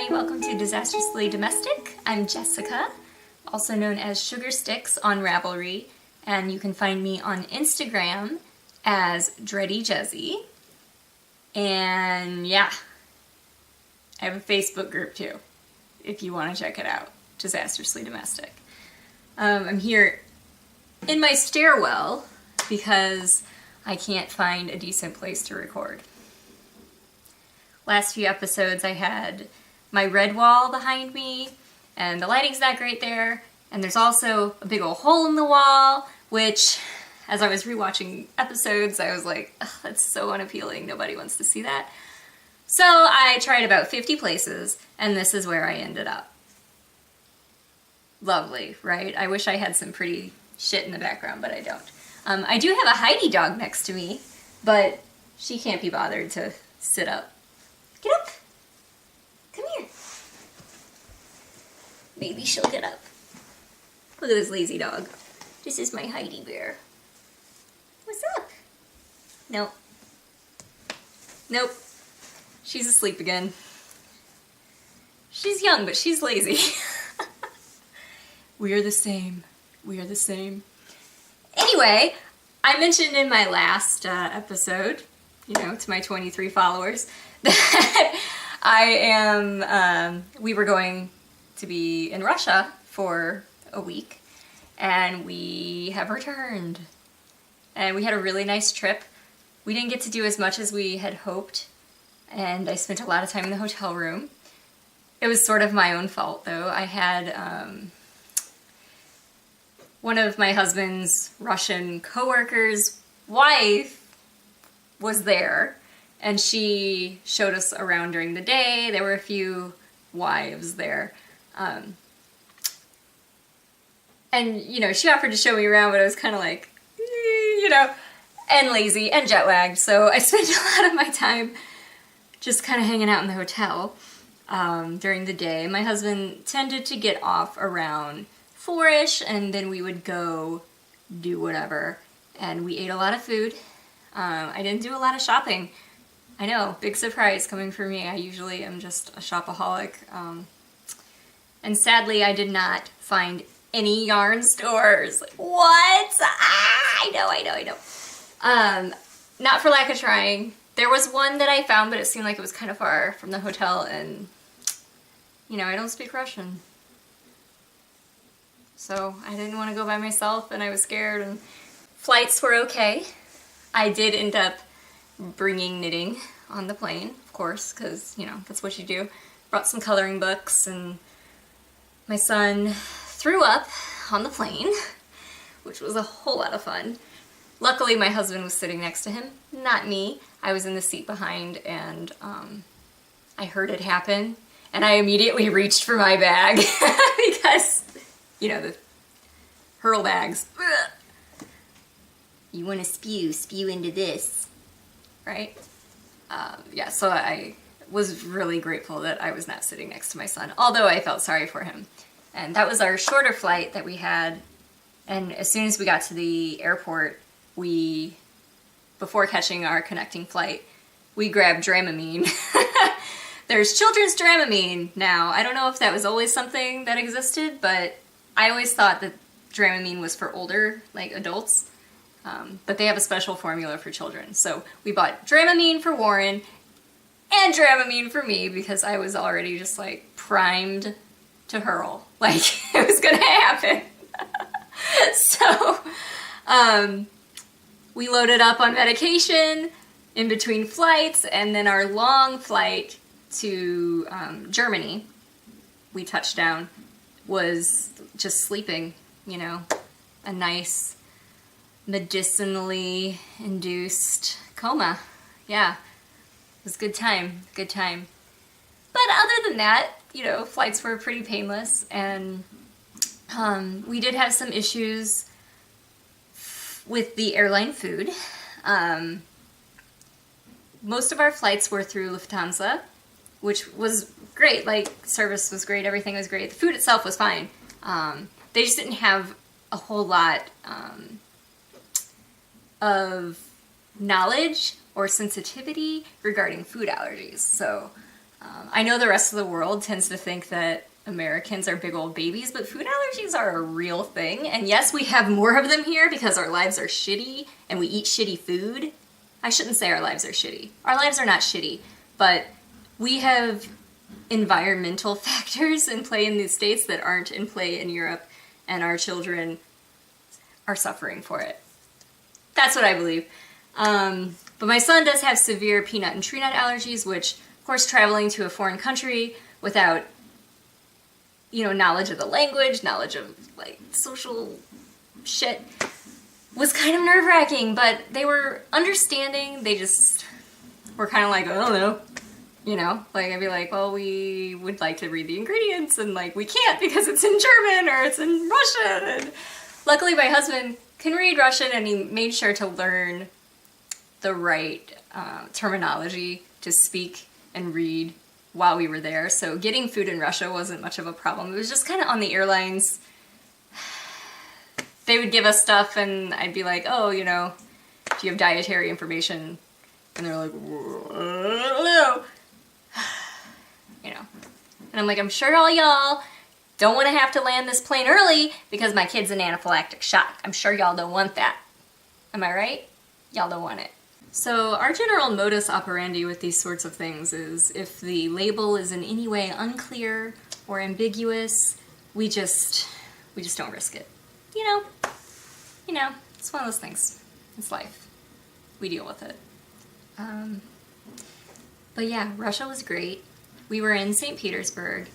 everybody, welcome to Disastrously Domestic. I'm Jessica, also known as Sugar Sticks on Ravelry, and you can find me on Instagram as DreadyJezzy. And yeah, I have a Facebook group too, if you want to check it out, Disastrously Domestic. I'm here in my stairwell because I can't find a decent place to record. Last few episodes I had my red wall behind me, and the lighting's not great there, and there's also a big old hole in the wall, which, as I was rewatching episodes, I was like, that's so unappealing, nobody wants to see that. So I tried about 50 places, and this is where I ended up. Lovely, right? I wish I had some pretty shit in the background, but I don't. I do have a Heidi dog next to me, but she can't be bothered to sit up. Get up! Come here. Maybe she'll get up. Look at this lazy dog. This is my Heidi bear. What's up? Nope. Nope. She's asleep again. She's young, but she's lazy. We are the same. We are the same. Anyway, I mentioned in my last episode, to my 23 followers, that we were going to be in Russia for a week, and we have returned. And we had a really nice trip. We didn't get to do as much as we had hoped, and I spent a lot of time in the hotel room. It was sort of my own fault, though. I had one of my husband's Russian coworkers' wife was there, and she showed us around during the day. There were a few wives there. And, she offered to show me around, but I was kind of like, and lazy and jet lagged. So I spent a lot of my time just kind of hanging out in the hotel during the day. My husband tended to get off around 4-ish, and then we would go do whatever. And we ate a lot of food. I didn't do a lot of shopping. I know, big surprise coming from me. I usually am just a shopaholic. And sadly, I did not find any yarn stores. What? I know. Not for lack of trying. There was one that I found, but it seemed like it was kind of far from the hotel, and, I don't speak Russian. So I didn't want to go by myself, and I was scared, and flights were okay. I did end up bringing knitting on the plane, of course, because, that's what you do. Brought some coloring books, and my son threw up on the plane, which was a whole lot of fun. Luckily, my husband was sitting next to him, not me. I was in the seat behind, and I heard it happen, and I immediately reached for my bag because, the hurl bags. You want to spew into this, right? So I was really grateful that I was not sitting next to my son, although I felt sorry for him. And that was our shorter flight that we had, and as soon as we got to the airport, before catching our connecting flight, we grabbed Dramamine. There's children's Dramamine now. I don't know if that was always something that existed, but I always thought that Dramamine was for older, like adults. But they have a special formula for children. So we bought Dramamine for Warren and Dramamine for me because I was already just like primed to hurl. Like it was gonna happen. So we loaded up on medication in between flights, and then our long flight to Germany, we touched down, was just sleeping, a nice medicinally induced coma. Yeah, it was a good time. But other than that, flights were pretty painless, and we did have some issues with the airline food. Most of our flights were through Lufthansa, which was great. Service was great, everything was great. The food itself was fine. They just didn't have a whole lot of knowledge or sensitivity regarding food allergies. So I know the rest of the world tends to think that Americans are big old babies, but food allergies are a real thing. And yes, we have more of them here because our lives are shitty and we eat shitty food. I shouldn't say our lives are shitty. Our lives are not shitty, but we have environmental factors in play in the States that aren't in play in Europe, and our children are suffering for it. That's what I believe. But my son does have severe peanut and tree nut allergies, which, of course, traveling to a foreign country without, knowledge of the language, knowledge of, social shit, was kind of nerve-wracking, but they were understanding. They just were kind of like, I don't know. I'd be like, well, we would like to read the ingredients, and, we can't because it's in German or it's in Russian. And luckily, my husband can read Russian, and he made sure to learn the right terminology to speak and read while we were there. So getting food in Russia wasn't much of a problem. It was just kind of on the airlines. They would give us stuff, and I'd be like, oh, do you have dietary information? And they're like, I don't know. And I'm like, I'm sure all y'all don't want to have to land this plane early because my kid's an anaphylactic shock. I'm sure y'all don't want that. Am I right? Y'all don't want it. So our general modus operandi with these sorts of things is if the label is in any way unclear or ambiguous, we just don't risk it. It's one of those things. It's life. We deal with it. But yeah, Russia was great. We were in St. Petersburg,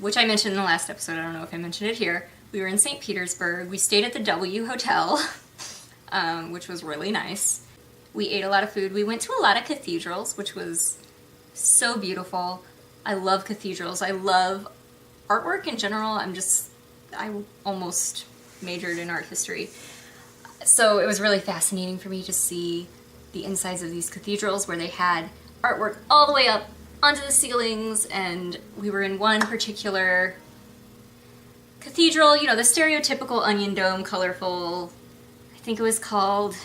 which I mentioned in the last episode. I don't know if I mentioned it here. We were in St. Petersburg. We stayed at the W Hotel, which was really nice. We ate a lot of food. We went to a lot of cathedrals, which was so beautiful. I love cathedrals. I love artwork in general. I almost majored in art history. So it was really fascinating for me to see the insides of these cathedrals where they had artwork all the way up onto the ceilings, and we were in one particular cathedral, the stereotypical onion dome, colorful, I think it was called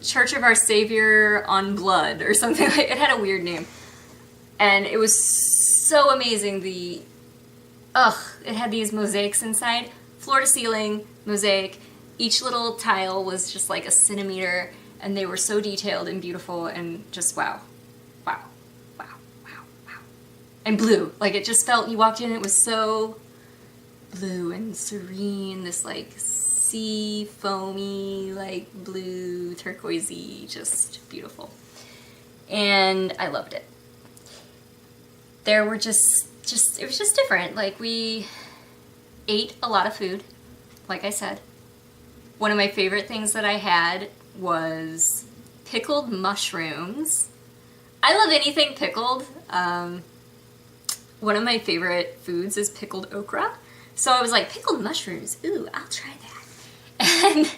Church of Our Savior on Blood or something. It had a weird name. And it was so amazing. It had these mosaics inside, floor to ceiling, mosaic. Each little tile was just like a centimeter, and they were so detailed and beautiful and just wow. And blue. It just felt, you walked in, it was so blue and serene, this sea foamy, blue, turquoisey, just beautiful. And I loved it. There were it was just different. We ate a lot of food, like I said. One of my favorite things that I had was pickled mushrooms. I love anything pickled. One of my favorite foods is pickled okra. So I was like, pickled mushrooms, ooh, I'll try that. And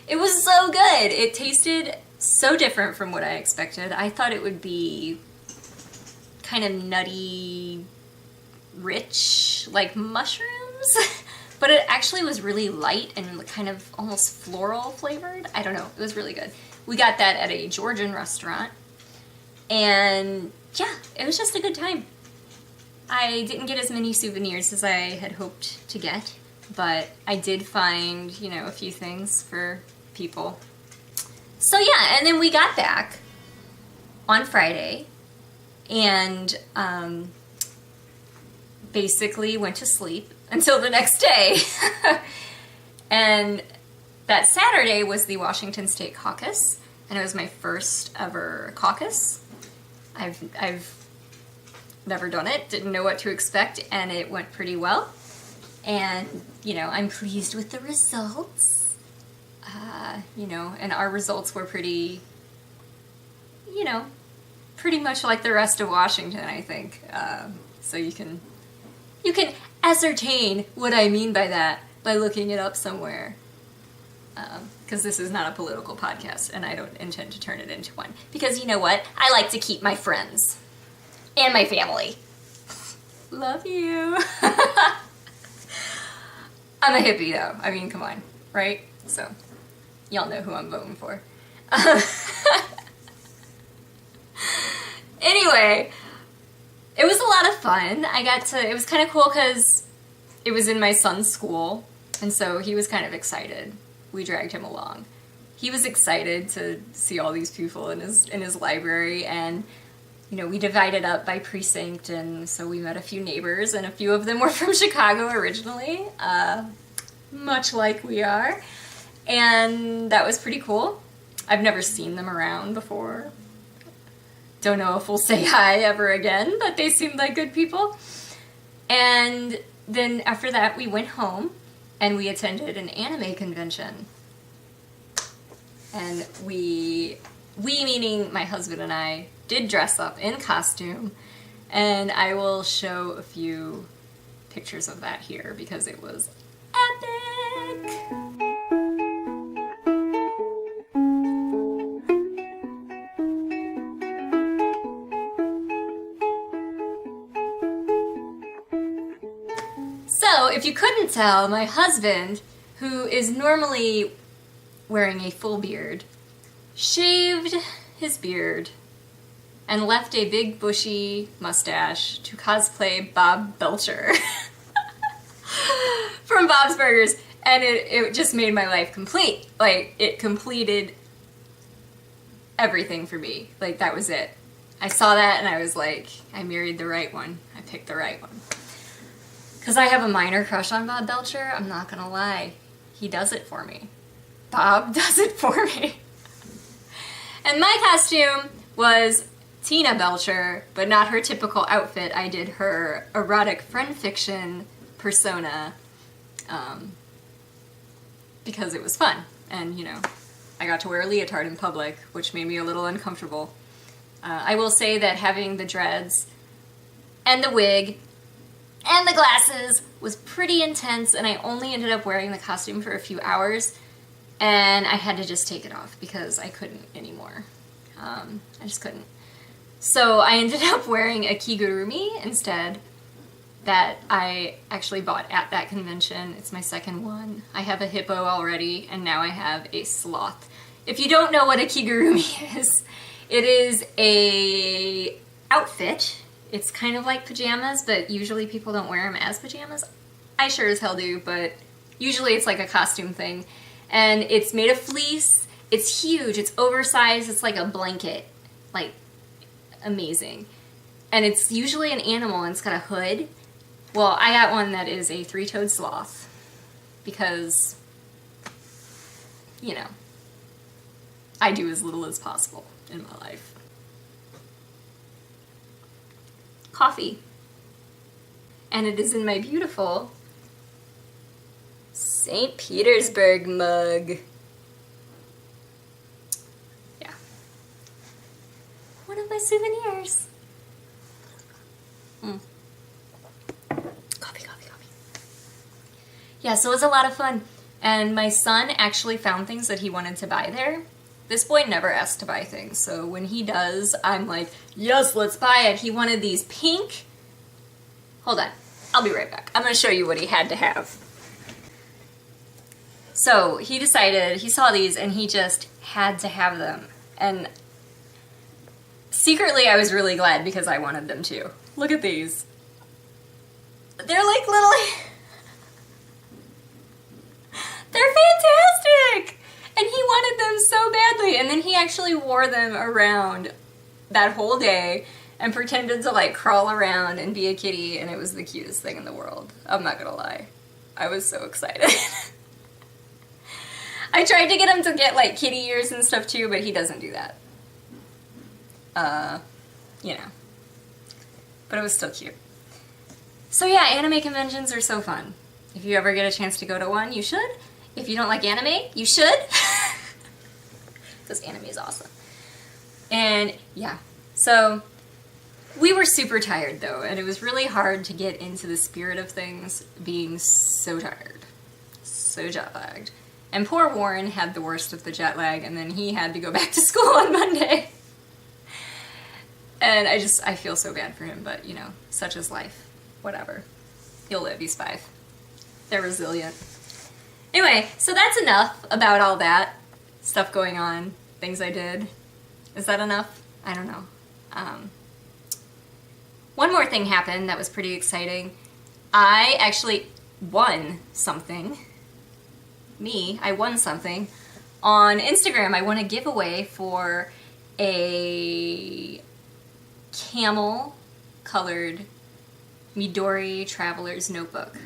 it was so good. It tasted so different from what I expected. I thought it would be kind of nutty, rich, like mushrooms. But it actually was really light and kind of almost floral flavored. I don't know. It was really good. We got that at a Georgian restaurant. And yeah, it was just a good time. I didn't get as many souvenirs as I had hoped to get, but I did find, a few things for people. So yeah, and then we got back on Friday and basically went to sleep until the next day. And that Saturday was the Washington State Caucus, and it was my first ever caucus. I've never done it, didn't know what to expect, and it went pretty well. And, I'm pleased with the results. And our results were pretty much like the rest of Washington, I think. So you can ascertain what I mean by that by looking it up somewhere. Because this is not a political podcast, and I don't intend to turn it into one. Because you know what? I like to keep my friends. And my family. Love you. I'm a hippie, though. I mean, come on, right? So, y'all know who I'm voting for. Anyway, it was a lot of fun. It was kind of cool because it was in my son's school, and so he was kind of excited. We dragged him along. He was excited to see all these people in his library, and you know, we divided up by precinct, and so we met a few neighbors, and a few of them were from Chicago originally, much like we are, and that was pretty cool. I've never seen them around before. Don't know if we'll say hi ever again, but they seemed like good people. And then after that, we went home, and we attended an anime convention. And we meaning my husband and I, did dress up in costume, and I will show a few pictures of that here because it was epic! So, if you couldn't tell, my husband, who is normally wearing a full beard, shaved his beard and left a big bushy mustache to cosplay Bob Belcher from Bob's Burgers, and it just made my life complete. Like, it completed everything for me. Like, that was it. I saw that and I was like, I married the right one. I picked the right one. Because I have a minor crush on Bob Belcher, I'm not gonna lie. He does it for me. Bob does it for me. And my costume was Tina Belcher, but not her typical outfit. I did her erotic friend fiction persona because it was fun. And, you know, I got to wear a leotard in public, which made me a little uncomfortable. I will say that having the dreads and the wig and the glasses was pretty intense, and I only ended up wearing the costume for a few hours, and I had to just take it off because I couldn't anymore. I just couldn't. So I ended up wearing a kigurumi instead that I actually bought at that convention. It's my second one. I have a hippo already, and now I have a sloth. If you don't know what a kigurumi is, it is a outfit. It's kind of like pajamas, but usually people don't wear them as pajamas. I sure as hell do, but usually it's like a costume thing. And it's made of fleece. It's huge. It's oversized. It's like a blanket. Like, amazing. And it's usually an animal, and it's got a hood. Well, I got one that is a three-toed sloth because, you know, I do as little as possible in my life. Coffee. And it is in my beautiful St. Petersburg mug. Yeah. One of my souvenirs. Coffee. Yeah, so it was a lot of fun. And my son actually found things that he wanted to buy there. This boy never asks to buy things, so when he does, I'm like, yes, let's buy it. He wanted these pink... Hold on. I'll be right back. I'm going to show you what he had to have. So he decided, he saw these, and he just had to have them. And secretly, I was really glad because I wanted them too. Look at these. They're like little... They're fantastic! And he wanted them so badly, and then he actually wore them around that whole day and pretended to like crawl around and be a kitty, and it was the cutest thing in the world. I'm not gonna lie. I was so excited. I tried to get him to get like kitty ears and stuff too, but he doesn't do that. You know. But it was still cute. So yeah, anime conventions are so fun. If you ever get a chance to go to one, you should. If you don't like anime, you should. Because anime is awesome. And yeah, so we were super tired though, and it was really hard to get into the spirit of things being so tired. So jet lagged. And poor Warren had the worst of the jet lag, and then he had to go back to school on Monday. And I feel so bad for him, but you know, such is life. Whatever. He'll live, he's 5. They're resilient. Anyway, so that's enough about all that stuff going on, things I did. Is that enough? I don't know. one more thing happened that was pretty exciting. I actually won something. I won something. On Instagram, I won a giveaway for a camel colored Midori Traveler's Notebook.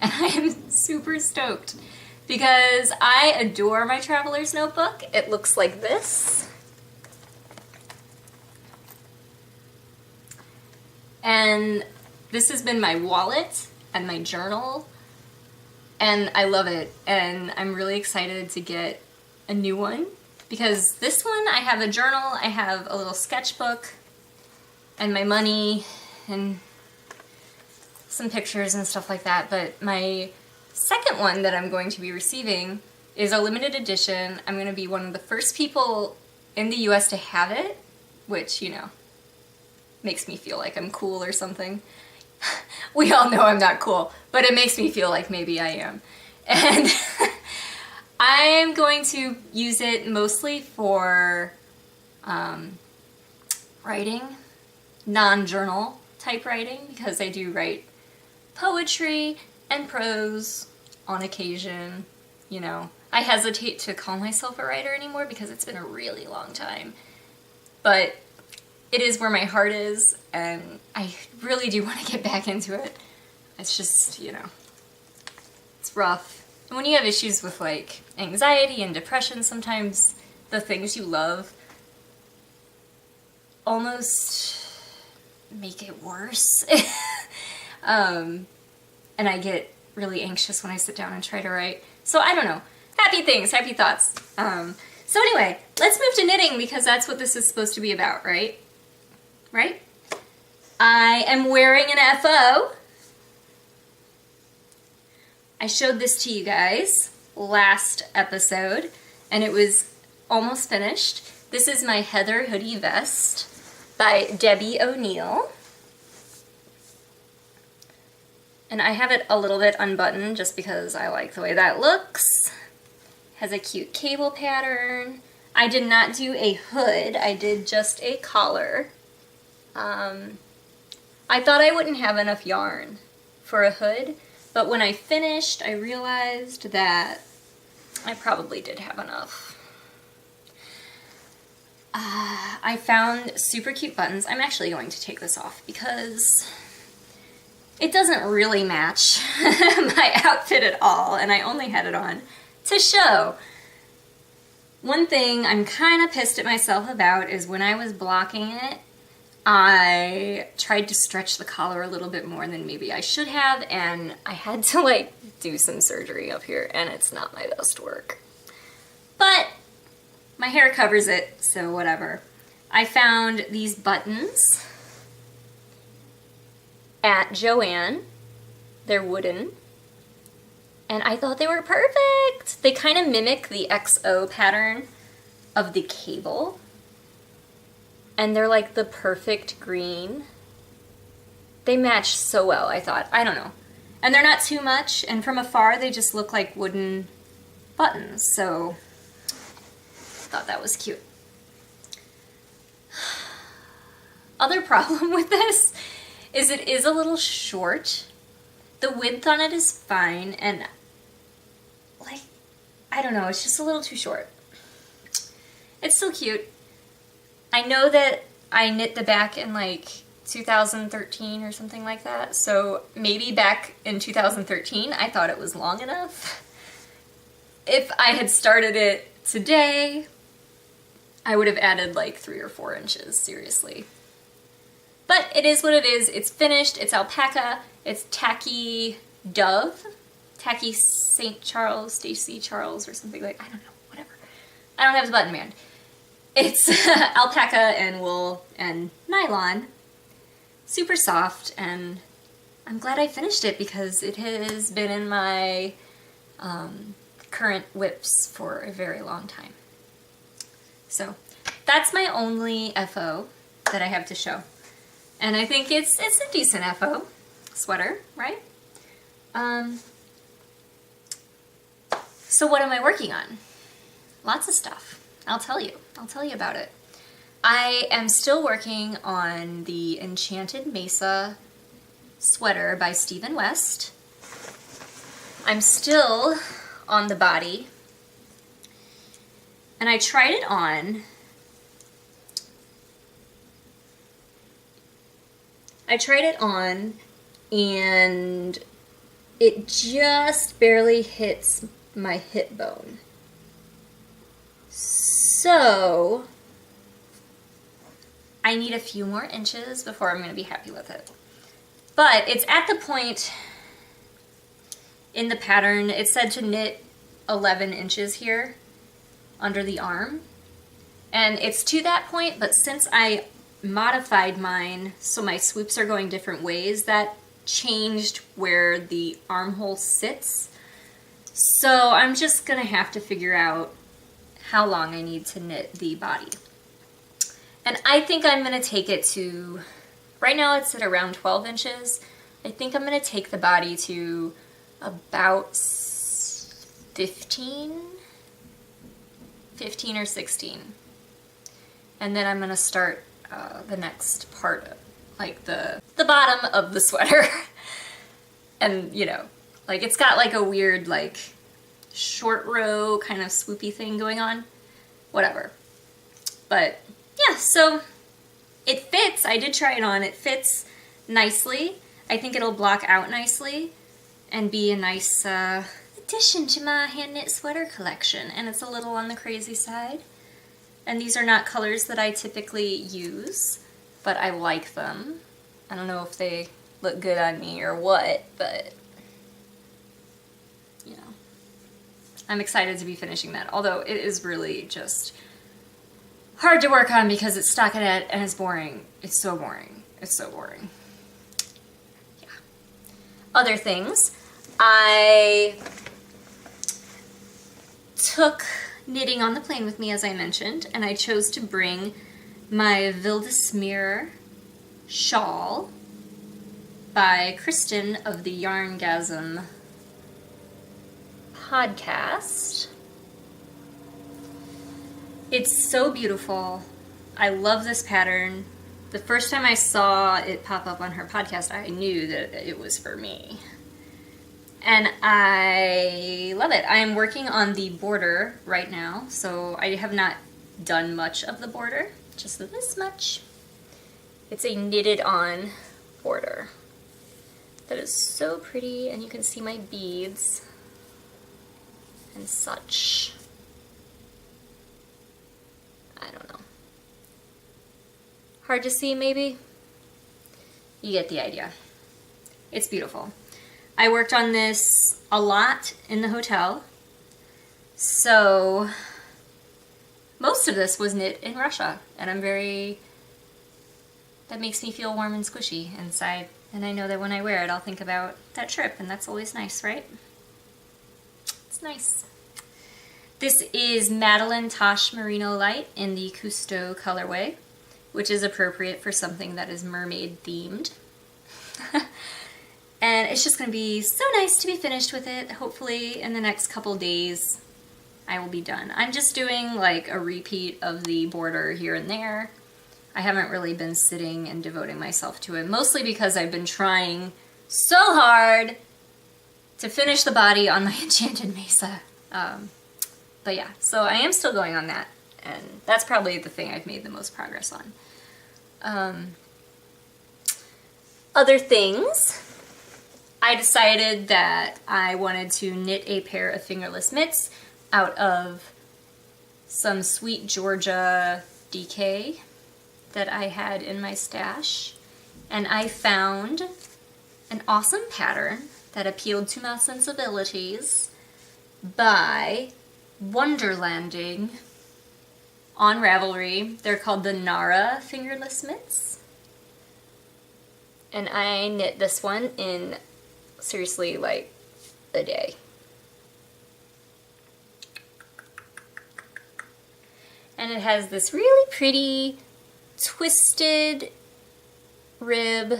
And I am super stoked because I adore my Traveler's Notebook. It looks like this. And this has been my wallet and my journal, and I love it. And I'm really excited to get a new one because this one, I have a journal, I have a little sketchbook, and my money, and some pictures and stuff like that. But my second one that I'm going to be receiving is a limited edition. I'm going to be one of the first people in the US to have it, which, you know, makes me feel like I'm cool or something. We all know I'm not cool, but it makes me feel like maybe I am. And I'm going to use it mostly for writing, non-journal type writing, because I do write poetry and prose on occasion. You know, I hesitate to call myself a writer anymore because it's been a really long time. But it is where my heart is, and I really do want to get back into it. It's just, you know, it's rough. And when you have issues with, like, anxiety and depression, sometimes the things you love almost make it worse. And I get really anxious when I sit down and try to write. So I don't know. Happy things, happy thoughts. So anyway, let's move to knitting because that's what this is supposed to be about, right? Right? I am wearing an FO. I showed this to you guys last episode, and it was almost finished. This is my Heather Hoodie Vest by Debbie O'Neill. And I have it a little bit unbuttoned just because I like the way that looks. Has a cute cable pattern. I did not do a hood, I did just a collar. I thought I wouldn't have enough yarn for a hood, but when I finished, I realized that I probably did have enough. I found super cute buttons. I'm actually going to take this off because it doesn't really match my outfit at all, and I only had it on to show. One thing I'm kind of pissed at myself about is when I was blocking it, I tried to stretch the collar a little bit more than maybe I should have, and I had to, like, do some surgery up here, and it's not my best work. But my hair covers it, so whatever. I found these buttons at Joann. They're wooden, and I thought they were perfect. They kind of mimic the XO pattern of the cable. And they're like the perfect green. They match so well, I thought. I don't know. And they're not too much, and from afar they just look like wooden buttons, so I thought that was cute. Other problem with this is it is a little short. The width on it is fine, and like, I don't know, it's just a little too short. It's still cute. I know that I knit the back in like 2013 or something like that, so maybe back in 2013 I thought it was long enough. If I had started it today, I would have added like 3 or 4 inches, seriously. But it is what it is. It's finished. It's alpaca. It's tacky dove. Tacky St. Charles, Stacy Charles or something like, I don't know, whatever. I don't have the button band. It's alpaca and wool and nylon. Super soft, and I'm glad I finished it because it has been in my current whips for a very long time. So that's my only FO that I have to show. And I think it's a decent FO sweater, right? So what am I working on? Lots of stuff. I'll tell you about it. I am still working on the Enchanted Mesa sweater by Stephen West. I'm still on the body, and I tried it on. And it just barely hits my hip bone. So I need a few more inches before I'm going to be happy with it. But it's at the point in the pattern, it said to knit 11 inches here under the arm. And it's to that point, but since I modified mine so my swoops are going different ways, that changed where the armhole sits. So I'm just gonna have to figure out how long I need to knit the body. And I think I'm gonna take it to, right now it's at around 12 inches. I think I'm gonna take the body to about 15 or 16. And then I'm gonna start the next part, like the bottom of the sweater. And you know, like it's got like a weird like short row kind of swoopy thing going on. Whatever. But yeah, so it fits. I did try it on. It fits nicely. I think it'll block out nicely and be a nice addition to my hand knit sweater collection. And it's a little on the crazy side. And these are not colors that I typically use, but I like them. I don't know if they look good on me or what, but you know, I'm excited to be finishing that. Although it is really just hard to work on because it's stockinette and it's boring. It's so boring. It's so boring. Yeah. Other things, I took knitting on the plane with me, as I mentioned, and I chose to bring my Vildesmeer shawl by Kristen of the Yarngasm podcast. It's so beautiful. I love this pattern. The first time I saw it pop up on her podcast, I knew that it was for me. And I love it. I am working on the border right now, so I have not done much of the border, just this much. It's a knitted on border that is so pretty, and you can see my beads and such. I don't know. Hard to see, maybe? You get the idea. It's beautiful. I worked on this a lot in the hotel, so most of this was knit in Russia, and that makes me feel warm and squishy inside, and I know that when I wear it I'll think about that trip, and that's always nice, right? It's nice. This is Madeline Tosh Merino Light in the Cousteau colorway, which is appropriate for something that is mermaid themed. And it's just going to be so nice to be finished with it. Hopefully in the next couple days I will be done. I'm just doing like a repeat of the border here and there. I haven't really been sitting and devoting myself to it, mostly because I've been trying so hard to finish the body on my Enchanted Mesa. But yeah, so I am still going on that, and that's probably the thing I've made the most progress on. Other things, I decided that I wanted to knit a pair of fingerless mitts out of some Sweet Georgia DK that I had in my stash, and I found an awesome pattern that appealed to my sensibilities by Wonderlanding on Ravelry. They're called the Nara fingerless mitts, and I knit this one in seriously like a day. And it has this really pretty twisted rib,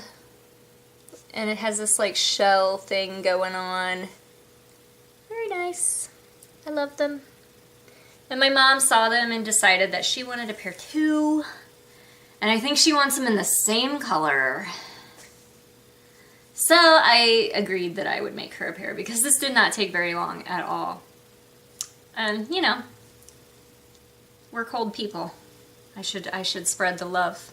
and it has this like shell thing going on. Very nice. I love them. And my mom saw them and decided that she wanted a pair too. And I think she wants them in the same color. So I agreed that I would make her a pair because this did not take very long at all. And, you know, we're cold people. I should spread the love.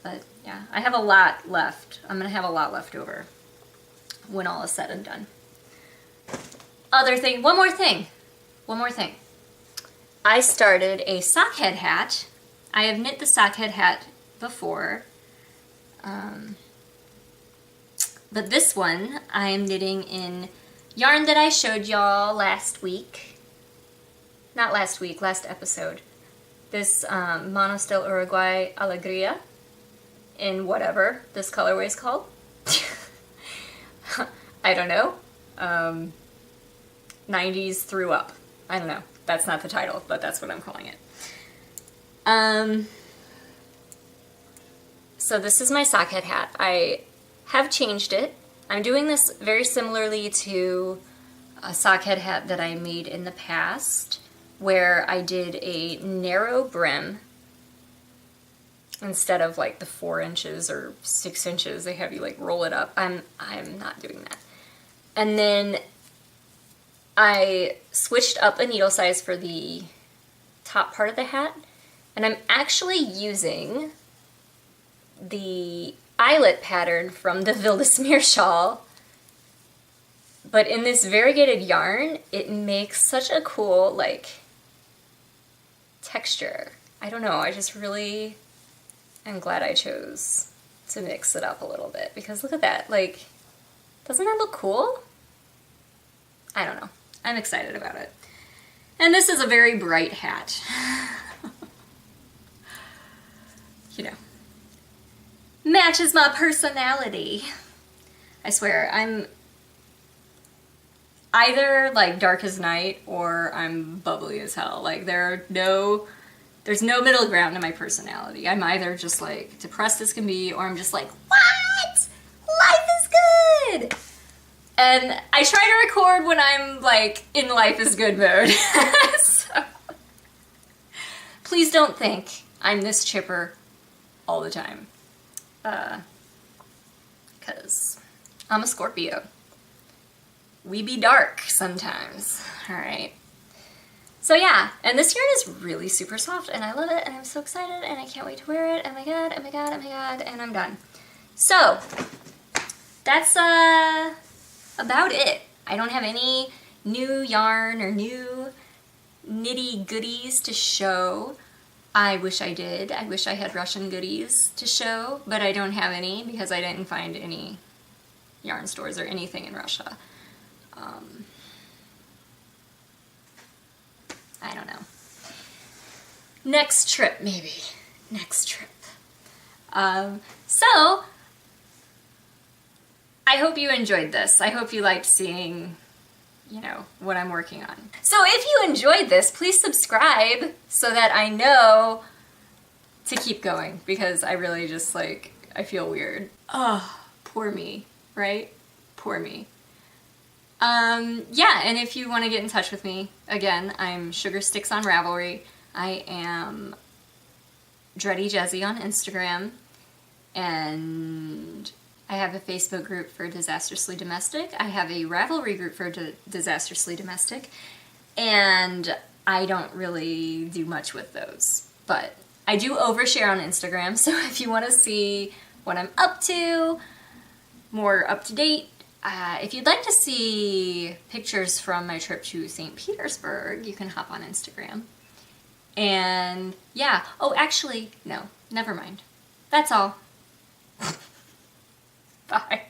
But yeah, I have a lot left. I'm gonna have a lot left over when all is said and done. One more thing. I started a sockhead hat. I have knit the sockhead hat before. But this one I am knitting in yarn that I showed y'all last week. Not last week, last episode. This Monostel Uruguay Alegria in whatever this colorway is called. I don't know. 90s threw up. I don't know. That's not the title, but that's what I'm calling it. So this is my sockhead hat. I have changed it. I'm doing this very similarly to a sockhead hat that I made in the past, where I did a narrow brim instead of like the 4 inches or 6 inches they have you like roll it up. I'm not doing that. And then I switched up a needle size for the top part of the hat, and I'm actually using the eyelet pattern from the Wildesmeer shawl, but in this variegated yarn, it makes such a cool, like, texture. I don't know, I just really am glad I chose to mix it up a little bit, because look at that, like, doesn't that look cool? I don't know. I'm excited about it. And this is a very bright hat. You know. Matches my personality. I swear, I'm either like dark as night or I'm bubbly as hell. Like there's no middle ground to my personality. I'm either just like depressed as can be, or I'm just like, what? Life is good! And I try to record when I'm like in life is good mode. So, please don't think I'm this chipper all the time. Because I'm a Scorpio. We be dark sometimes. Alright. So yeah, and this yarn is really super soft and I love it and I'm so excited and I can't wait to wear it. Oh my god, oh my god, oh my god, and I'm done. So, that's about it. I don't have any new yarn or new nitty goodies to show. I wish I did. I wish I had Russian goodies to show, but I don't have any because I didn't find any yarn stores or anything in Russia. I don't know. Next trip, maybe. Next trip. So, I hope you enjoyed this. I hope you liked seeing, you know, what I'm working on. So if you enjoyed this, please subscribe so that I know to keep going, because I really just like, I feel weird. Oh, poor me, right? Poor me. Yeah, and if you want to get in touch with me, again, I'm Sugar Sticks on Ravelry. I am Dreddy Jezzy on Instagram, and I have a Facebook group for Disastrously Domestic. I have a Ravelry group for Disastrously Domestic, and I don't really do much with those. But I do overshare on Instagram, so if you want to see what I'm up to, more up to date, if you'd like to see pictures from my trip to St. Petersburg, you can hop on Instagram. And yeah, oh actually, no, never mind. That's all. Bye.